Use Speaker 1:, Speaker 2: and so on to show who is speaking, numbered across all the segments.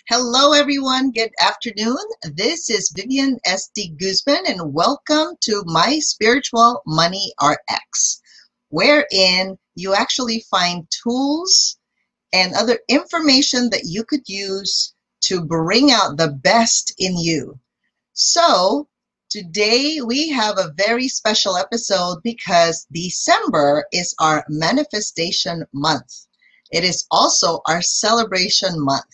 Speaker 1: Hello, everyone. Good afternoon. This is Vivian S.D. Guzman, and welcome to My Spiritual Money RX, wherein you actually find tools and other information that you could use to bring out the best in you. So today we have a very special episode because December is our manifestation month. It is also our celebration month.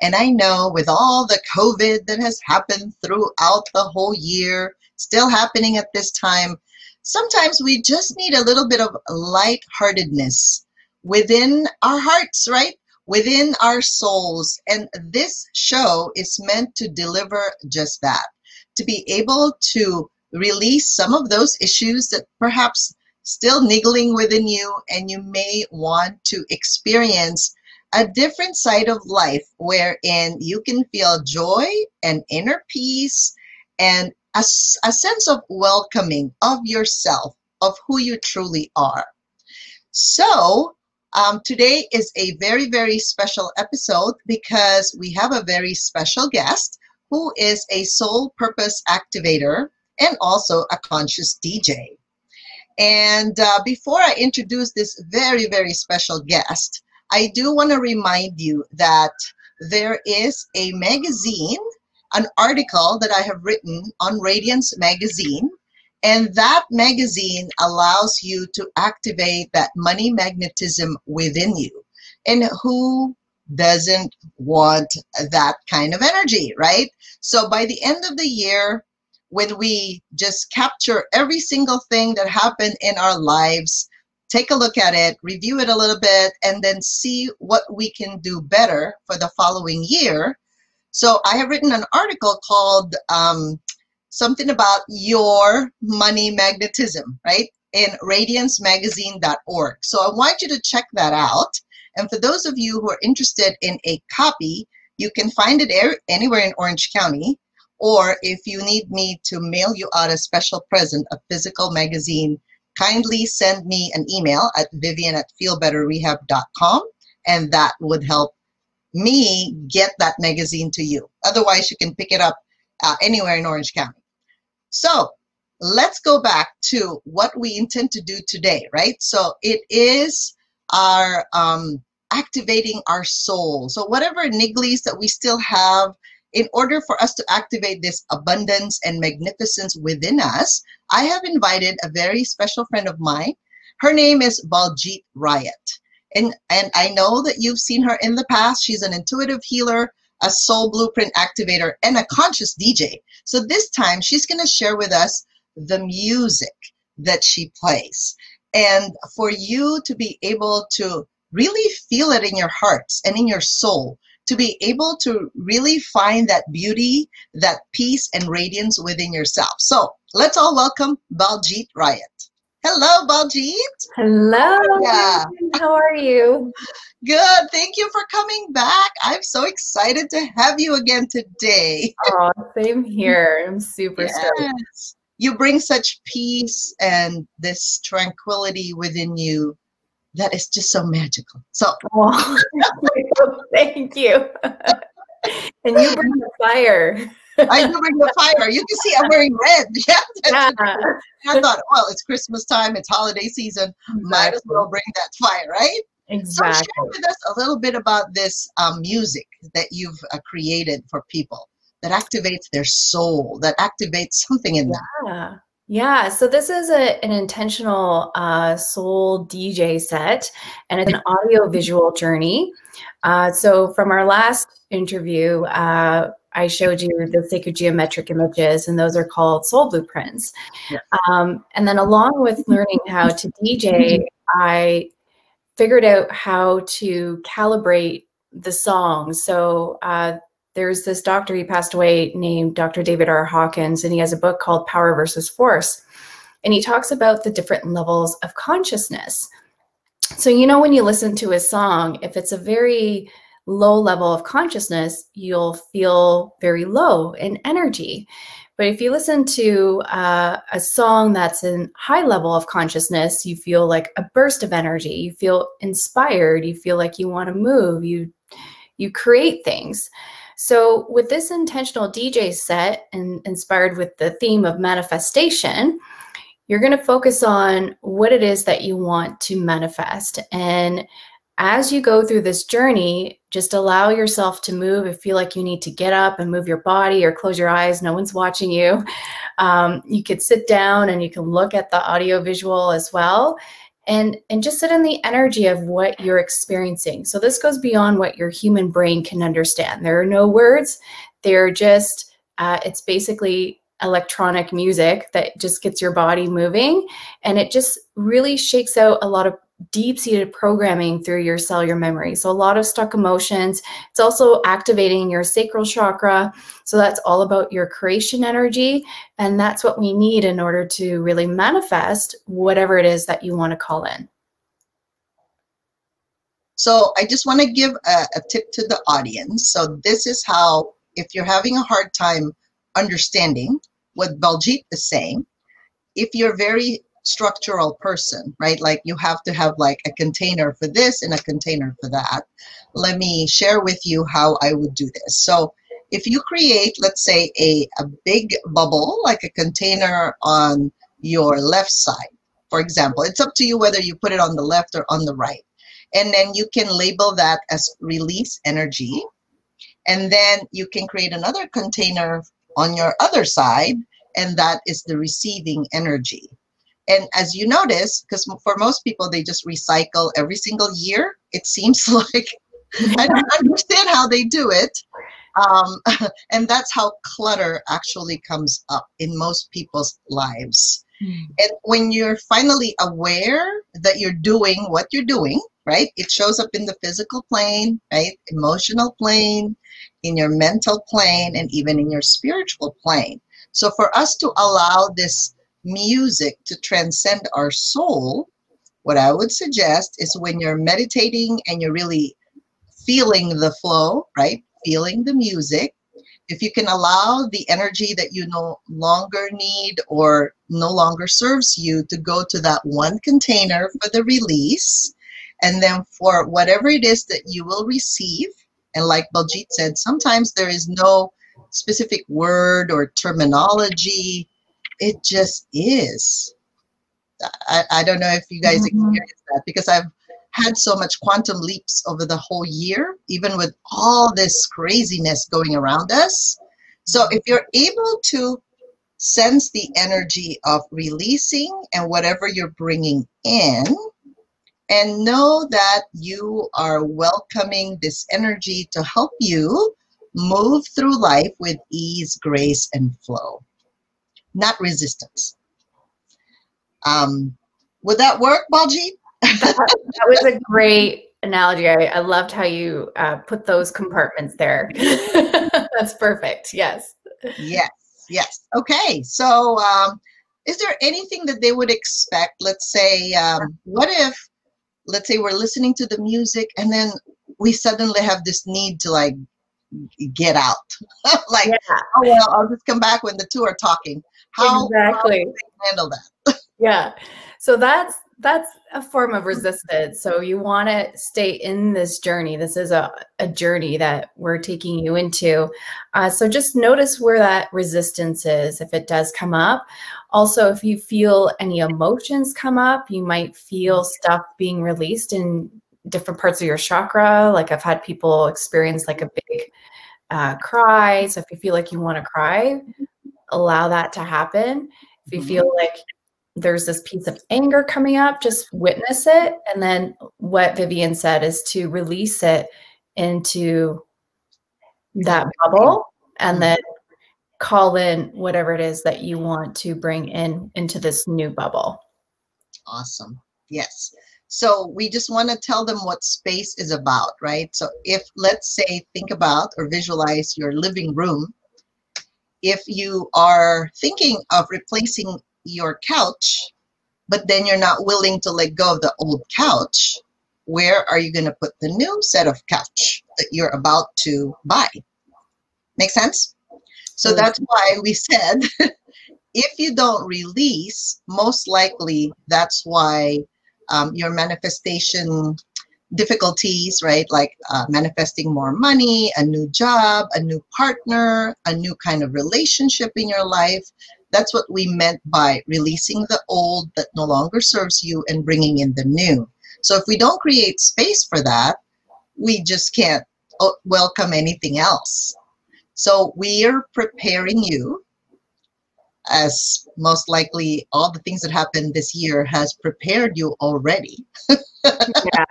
Speaker 1: And I know with all the COVID that has happened throughout the whole year, still happening at this time, sometimes we just need a little bit of lightheartedness within our hearts, right? Within our souls. And this show is meant to deliver just that, to be able to release some of those issues that perhaps still niggling within you, and you may want to experience a different side of life wherein you can feel joy and inner peace and a sense of welcoming of yourself, of who you truly are. So today is a very, very special episode because we have a very special guest who is a soul purpose activator and also a conscious DJ. And before I introduce this very, very special guest, I do want to remind you that there is a magazine, an article that I have written on Radiance Magazine, and that magazine allows you to activate that money magnetism within you. And who doesn't want that kind of energy, right? So by the end of the year, when we just capture every single thing that happened in our lives, take a look at it, review it a little bit, and then see what we can do better for the following year. So I have written an article called something about your money magnetism, right? In radiancemagazine.org. So I want you to check that out. And for those of you who are interested in a copy, you can find it anywhere in Orange County. Or if you need me to mail you out a special present, a physical magazine, kindly send me an email at vivian@feelbetterrehab.com, and that would help me get that magazine to you. Otherwise, you can pick it up anywhere in Orange County. So let's go back to what we intend to do today, right? So it is our activating our soul. So whatever nigglies that we still have, in order for us to activate this abundance and magnificence within us, I have invited a very special friend of mine. Her name is Baljit Riot. And I know that you've seen her in the past. She's an intuitive healer, a soul blueprint activator, and a conscious DJ. So this time she's going to share with us the music that she plays. And for you to be able to really feel it in your hearts and in your soul, to be able to really find that beauty, that peace and radiance within yourself. So let's all welcome Baljit Riot. Hello, Baljit.
Speaker 2: Hello.
Speaker 1: Yeah.
Speaker 2: How are you?
Speaker 1: Good. Thank you for coming back. I'm so excited to have you again today.
Speaker 2: Oh, same here. I'm super stoked.
Speaker 1: You bring such peace and this tranquility within you that is just so magical. So,
Speaker 2: thank you. And you bring the fire.
Speaker 1: I do bring the fire. You can see I'm wearing red. Yeah.
Speaker 2: Yeah.
Speaker 1: I thought, well, it's Christmas time, it's holiday season. Might as well bring that fire, right?
Speaker 2: Exactly.
Speaker 1: So share with us a little bit about this music that you've created for people that activates their soul, that activates something in them.
Speaker 2: Yeah. Yeah, so this is an intentional soul DJ set, and it's an audio visual journey. So from our last interview, I showed you the sacred geometric images, and those are called soul blueprints.
Speaker 1: Yes.
Speaker 2: And then along with learning how to DJ, I figured out how to calibrate the songs. So there's this doctor, he passed away, named Dr. David R. Hawkins, and he has a book called Power versus Force. And he talks about the different levels of consciousness. So, you know, when you listen to a song, if it's a very low level of consciousness, you'll feel very low in energy. But if you listen to a song that's in high level of consciousness, you feel like a burst of energy. You feel inspired. You feel like you want to move. You create things. So with this intentional DJ set and inspired with the theme of manifestation, you're going to focus on what it is that you want to manifest. And as you go through this journey, just allow yourself to move. If you feel like you need to get up and move your body or close your eyes, no one's watching you. You could sit down and you can look at the audio visual as well. And just sit in the energy of what you're experiencing. So this goes beyond what your human brain can understand. There are no words. They're just, it's basically electronic music that just gets your body moving. And it just really shakes out a lot of deep-seated programming through your cellular memory. So a lot of stuck emotions. It's also activating your sacral chakra. So that's all about your creation energy. And that's what we need in order to really manifest whatever it is that you want to call in.
Speaker 1: So I just want to give a tip to the audience. So this is how, if you're having a hard time understanding what Baljit is saying, if you're very structural person, right? Like you have to have like a container for this and a container for that. Let me share with you how I would do this. So if you create, let's say a big bubble, like a container on your left side, for example, it's up to you whether you put it on the left or on the right. And then you can label that as release energy. And then you can create another container on your other side, and that is the receiving energy. And as you notice, because for most people, they just recycle every single year, it seems like, I don't understand how they do it. And that's how clutter actually comes up in most people's lives. And when you're finally aware that you're doing what you're doing, right? It shows up in the physical plane, right? Emotional plane, in your mental plane, and even in your spiritual plane. So for us to allow this music to transcend our soul, what I would suggest is when you're meditating and you're really feeling the flow, right? Feeling the music. If you can allow the energy that you no longer need or no longer serves you to go to that one container for the release, and then for whatever it is that you will receive, and like Baljit said, sometimes there is no specific word or terminology. It just is. I don't know if you guys experience that, because I've had so much quantum leaps over the whole year, even with all this craziness going around us. So if you're able to sense the energy of releasing and whatever you're bringing in, and know that you are welcoming this energy to help you move through life with ease, grace, and flow, not resistance. Would that work, Baljit?
Speaker 2: That was a great analogy. I loved how you put those compartments there. That's perfect. Yes.
Speaker 1: Yes. Yes. Okay. So is there anything that they would expect? Let's say, what if, let's say we're listening to the music and then we suddenly have this need to like get out. Like,
Speaker 2: Yeah.
Speaker 1: oh, well, I'll just come back when the two are talking. How
Speaker 2: Exactly.
Speaker 1: do they handle that?
Speaker 2: Yeah. So that's that's a form of resistance. So you want to stay in this journey. This is a journey that we're taking you into. So just notice where that resistance is, if it does come up. Also, if you feel any emotions come up, you might feel stuff being released in different parts of your chakra. Like I've had people experience like a big cry. So if you feel like you want to cry, allow that to happen. If you feel like there's this piece of anger coming up, just witness it. And then what Vivian said is to release it into that bubble and then call in whatever it is that you want to bring in into this new bubble.
Speaker 1: Awesome. Yes. So we just want to tell them what space is about, right? So if, let's say, think about or visualize your living room. If you are thinking of replacing your couch, but then you're not willing to let go of the old couch, where are you going to put the new set of couch that you're about to buy? Make sense? So that's why we said, if you don't release, most likely that's why your manifestation difficulties, right? Like manifesting more money, a new job, a new partner, a new kind of relationship in your life. That's what we meant by releasing the old that no longer serves you and bringing in the new. So if we don't create space for that, we just can't welcome anything else. So we are preparing you, as most likely all the things that happened this year has prepared you already.
Speaker 2: Yeah.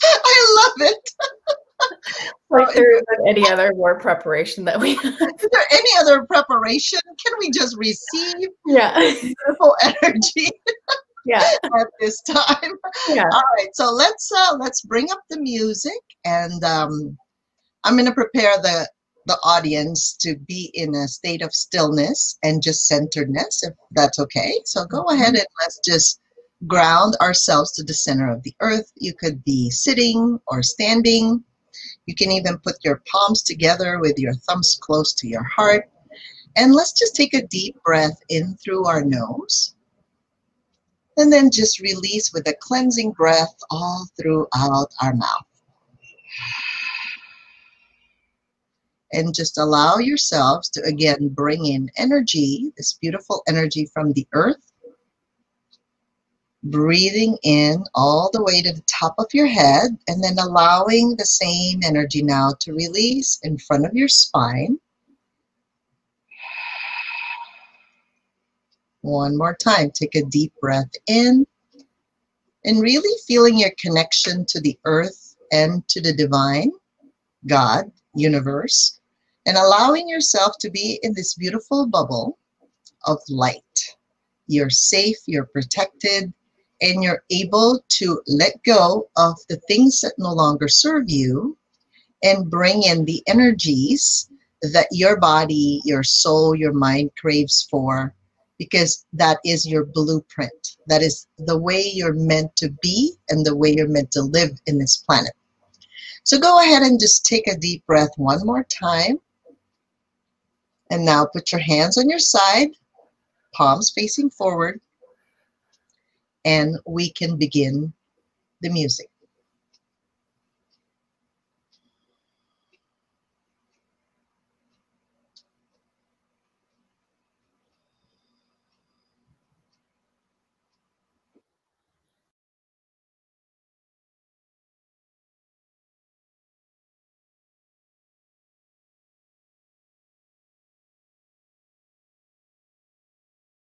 Speaker 1: I love it.
Speaker 2: Like there isn't any other more preparation that we have.
Speaker 1: Is there any other preparation? Can we just receive beautiful energy at this time?
Speaker 2: Yeah.
Speaker 1: All right, so let's bring up the music, and I'm going to prepare the audience to be in a state of stillness and just centeredness, if that's okay. So go ahead and let's just ground ourselves to the center of the earth. You could be sitting or standing. You can even put your palms together with your thumbs close to your heart. And let's just take a deep breath in through our nose. And then just release with a cleansing breath all throughout our mouth. And just allow yourselves to, again, bring in energy, this beautiful energy from the earth. Breathing in all the way to the top of your head, and then allowing the same energy now to release in front of your spine. One more time, take a deep breath in, and really feeling your connection to the earth and to the divine, God, universe, and allowing yourself to be in this beautiful bubble of light. You're safe, you're protected, and you're able to let go of the things that no longer serve you and bring in the energies that your body, your soul, your mind craves for, because that is your blueprint. That is the way you're meant to be and the way you're meant to live in this planet. So go ahead and just take a deep breath one more time. And now put your hands on your side, palms facing forward, and we can begin the music.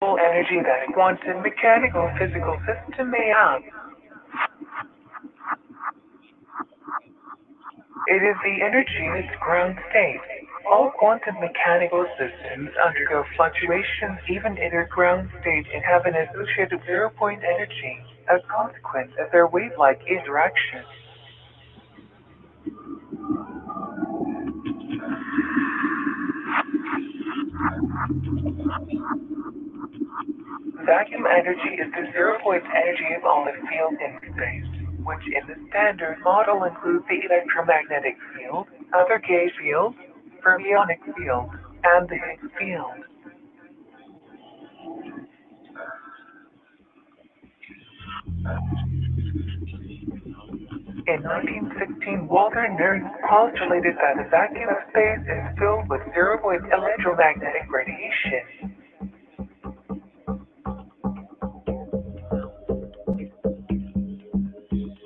Speaker 3: Energy that a quantum mechanical physical system may have. It is the energy in its ground state. All quantum mechanical systems undergo fluctuations even in their ground state and have an associated zero-point energy as a consequence of their wave-like interaction. Vacuum energy is the zero-point energy of all the fields in space, which in the Standard Model includes the electromagnetic field, other gauge fields, fermionic field, and the Higgs field. In 1916, Walter Nernst postulated that a vacuum of space is filled with zero-point electromagnetic radiation.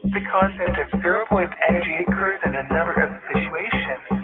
Speaker 3: The concept of zero-point energy occurs in a number of situations.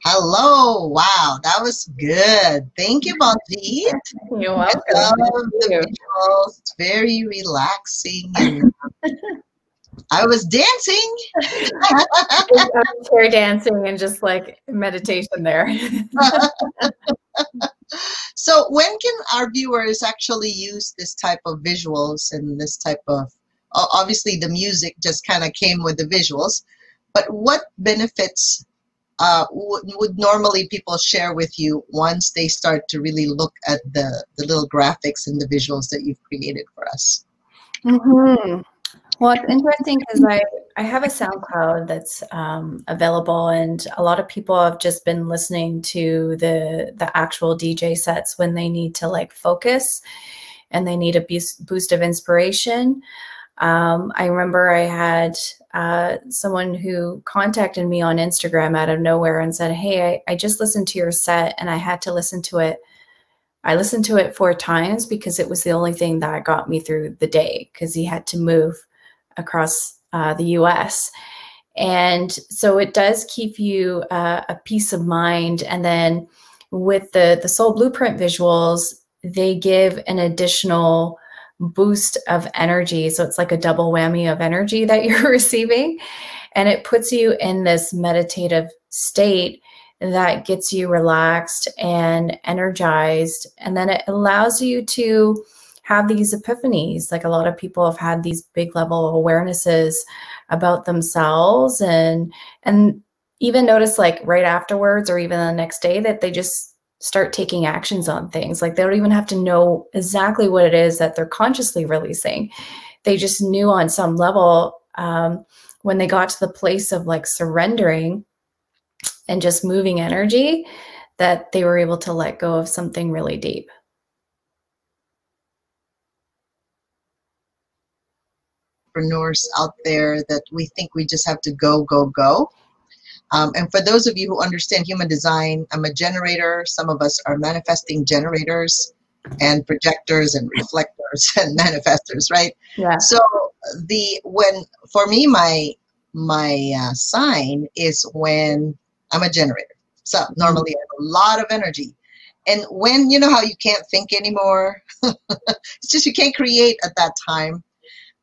Speaker 1: Hello. Wow, that was good. Thank you, Baljeet.
Speaker 2: You're welcome.
Speaker 1: I love the visuals. It's very relaxing, and I was dancing.
Speaker 2: I was chair dancing and just like meditation there.
Speaker 1: So when can our viewers actually use this type of visuals and this type of, obviously the music just kind of came with the visuals, but what benefits would normally people share with you once they start to really look at the little graphics and the visuals that you've created for us?
Speaker 2: Mm-hmm. Well, it's interesting because I have a SoundCloud that's available, and a lot of people have just been listening to the actual DJ sets when they need to like focus and they need a boost of inspiration. I remember I had someone who contacted me on Instagram out of nowhere and said, hey, I just listened to your set and I had to listen to it. I listened to it 4 times because it was the only thing that got me through the day, because he had to move across the US. And so it does keep you a peace of mind. And then with the Soul Blueprint visuals, they give an additional boost of energy. So it's like a double whammy of energy that you're receiving. And it puts you in this meditative state that gets you relaxed and energized. And then it allows you to have these epiphanies. Like a lot of people have had these big level awarenesses about themselves, and even notice like right afterwards or even the next day that they just start taking actions on things. Like they don't even have to know exactly what it is that they're consciously releasing. They just knew on some level when they got to the place of like surrendering and just moving energy, that they were able to let go of something really deep.
Speaker 1: Entrepreneurs out there that we think we just have to go, go, go. And for those of you who understand human design, I'm a generator. Some of us are manifesting generators and projectors and reflectors and manifestors, right?
Speaker 2: Yeah.
Speaker 1: So for me, my sign is when I'm a generator. So normally I have a lot of energy. And when, you know how you can't think anymore, it's just you can't create at that time.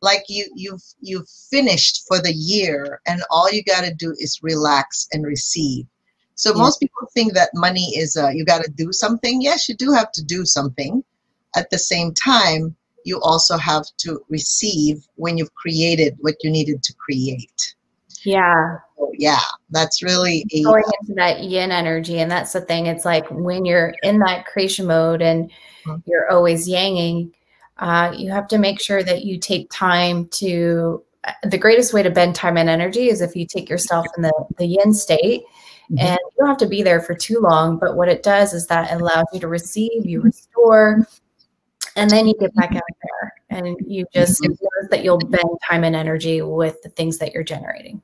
Speaker 1: Like you've finished for the year, and all you got to do is relax and receive. So most people think that money is you got to do something. Yes, you do have to do something. At the same time, you also have to receive when you've created what you needed to create.
Speaker 2: Yeah.
Speaker 1: So, yeah, that's really
Speaker 2: going into that yin energy. And that's the thing. It's like when you're in that creation mode and you're always yanging, you have to make sure that you take time to, the greatest way to bend time and energy is if you take yourself in the yin state. And you don't have to be there for too long, but what it does is that it allows you to receive, you restore, and then you get back out there and you just notice that you'll bend time and energy with the things that you're generating.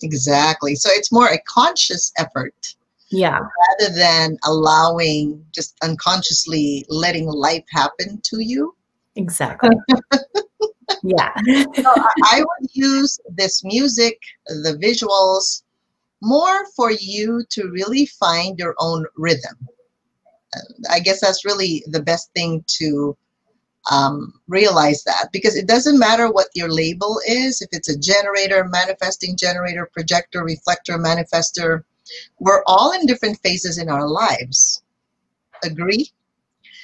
Speaker 1: Exactly. So it's more a conscious effort.
Speaker 2: Yeah.
Speaker 1: Rather than allowing, just unconsciously letting life happen to you.
Speaker 2: Exactly. Yeah.
Speaker 1: So I would use this music, the visuals, more for you to really find your own rhythm. I guess that's really the best thing to realize that, because it doesn't matter what your label is, if it's a generator, manifesting generator, projector, reflector, manifester, we're all in different phases in our lives. Agree?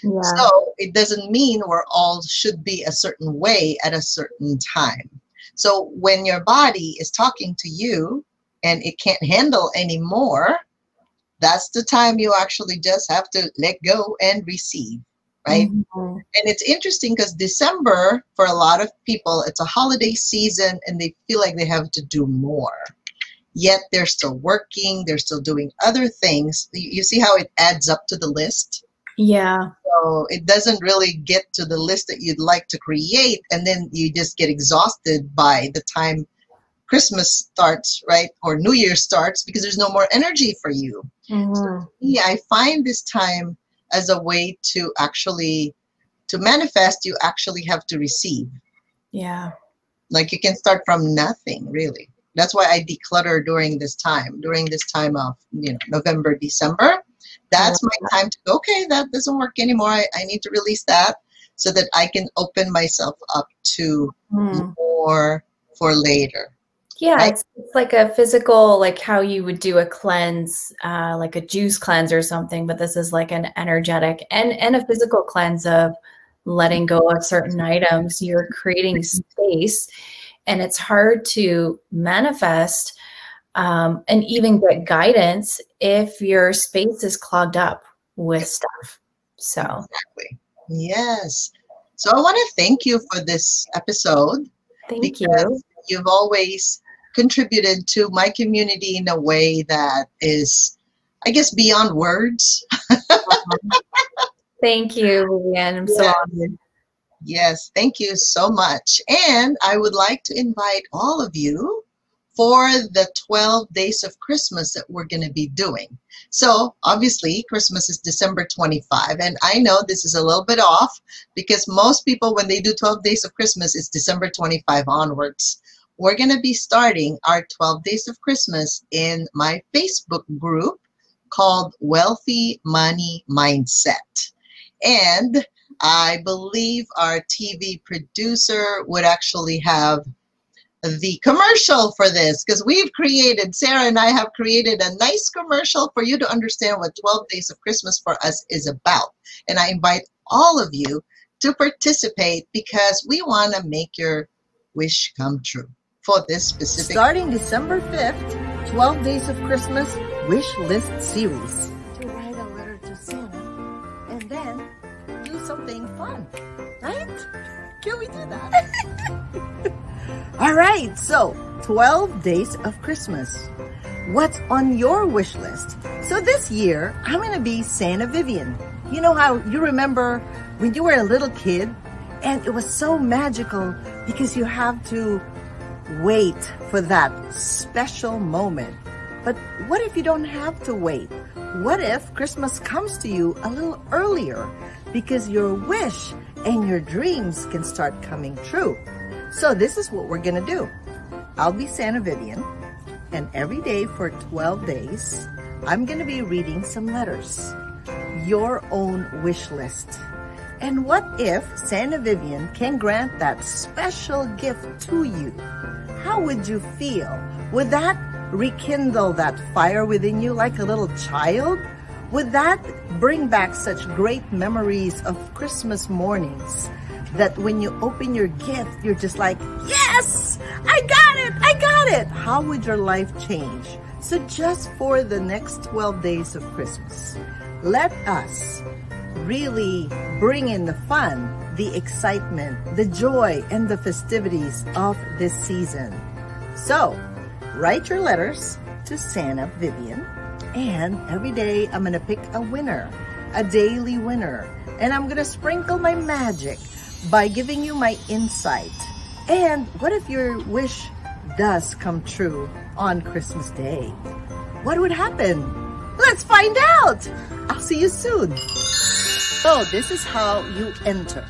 Speaker 2: Yeah.
Speaker 1: So it doesn't mean we're all should be a certain way at a certain time. So when your body is talking to you and it can't handle anymore, that's the time you actually just have to let go and receive. Right? And it's interesting because December, for a lot of people, it's a holiday season and they feel like they have to do more. Yet they're still working, they're still doing other things. You see how it adds up to the list?
Speaker 2: Yeah.
Speaker 1: So it doesn't really get to the list that you'd like to create, and then you just get exhausted by the time Christmas starts, right? Or New Year starts, because there's no more energy for you. So, yeah, I find this time as a way to actually, to manifest, you actually have to receive. Yeah. Like you can start from nothing, really. That's why I declutter during this time of, November, December. That's my time to go, okay, that doesn't work anymore. I need to release that so that I can open myself up to more for later.
Speaker 2: Yeah, right? It's like a physical, like how you would do a cleanse, like a juice cleanse or something, but this is like an energetic and a physical cleanse of letting go of certain items. You're creating space, and it's hard to manifest and even get guidance if your space is clogged up with stuff. So
Speaker 1: exactly. Yes. So I want to thank you for this episode.
Speaker 2: Thank you.
Speaker 1: You've always contributed to my community in a way that is, I guess, beyond words.
Speaker 2: Thank you, Vivian. I'm so honored.
Speaker 1: Yes, thank you so much. And I would like to invite all of you for the 12 days of Christmas that we're going to be doing. So obviously Christmas is December 25, and I know this is a little bit off because most people, when they do 12 days of Christmas, it's December 25 onwards. We're going to be starting our 12 days of Christmas in my Facebook group called Wealthy Money Mindset. And I believe our TV producer would actually have the commercial for this, because Sarah and I have created a nice commercial for you to understand what 12 Days of Christmas for us is about. And I invite all of you to participate because we want to make your wish come true for this specific.
Speaker 4: Starting December 5th, 12 Days of Christmas Wish List Series. To write a letter to Santa and then do something fun, right? Can we do that? All right, so 12 Days of Christmas. What's on your wish list? So this year, I'm going to be Santa Vivian. You know how you remember when you were a little kid and it was so magical because you have to wait for that special moment. But what if you don't have to wait? What if Christmas comes to you a little earlier because your wish and your dreams can start coming true? So this is what we're going to do. I'll be Santa Vivian, and every day for 12 days, I'm going to be reading some letters, your own wish list. And what if Santa Vivian can grant that special gift to you? How would you feel? Would that rekindle that fire within you like a little child? Would that bring back such great memories of Christmas mornings that when you open your gift, you're just like, yes, I got it, I got it. How would your life change? So just for the next 12 days of Christmas, let us really bring in the fun, the excitement, the joy, and the festivities of this season. So write your letters to Santa Vivian, and every day I'm gonna pick a winner, a daily winner, and I'm gonna sprinkle my magic by giving you my insight. And what if your wish does come true on Christmas Day? What would happen? Let's find out! I'll see you soon. So this is how you enter.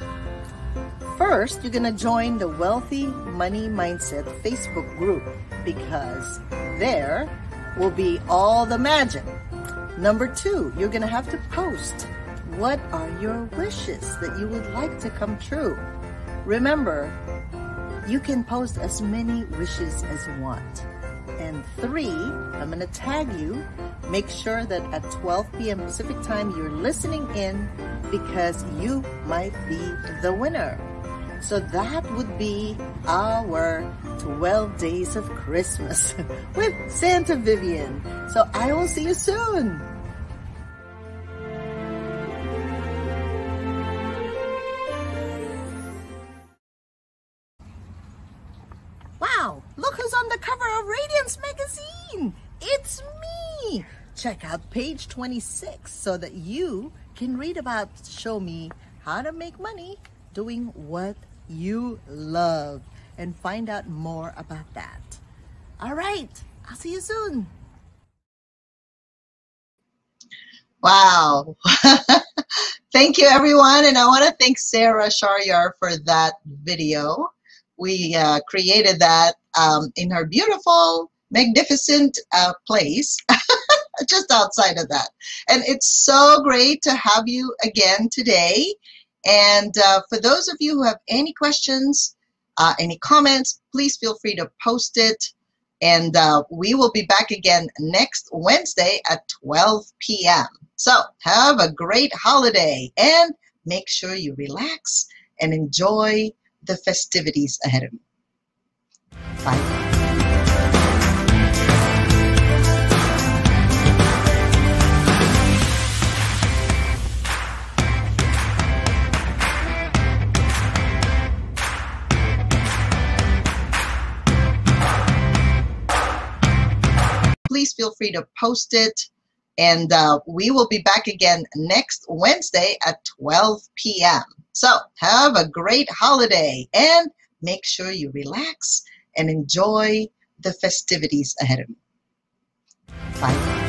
Speaker 4: First, you're gonna join the Wealthy Money Mindset Facebook group because there will be all the magic. Number 2, you're gonna have to post what are your wishes that you would like to come true. Remember, you can post as many wishes as you want. And 3, I'm gonna tag you. Make sure that at 12 p.m. Pacific time, you're listening in because you might be the winner. So that would be our 12 days of Christmas with Santa Vivian. So I will see you soon. Wow, look who's on the cover of Radiance Magazine. It's me. Check out page 26 so that you can read about Show Me How to Make Money Doing What You Love and find out more about that. All right, I'll see you soon.
Speaker 1: Wow. Thank you, everyone. And I want to thank Sarah Sharyar for that video. We created that in her beautiful, magnificent place just outside of that. And it's so great to have you again today. And for those of you who have any questions, any comments, please feel free to post it. And we will be back again next Wednesday at 12 p.m. So have a great holiday and make sure you relax and enjoy the festivities ahead of you. Bye. Please feel free to post it. And we will be back again next Wednesday at 12 p.m. So have a great holiday and make sure you relax and enjoy the festivities ahead of you. Bye.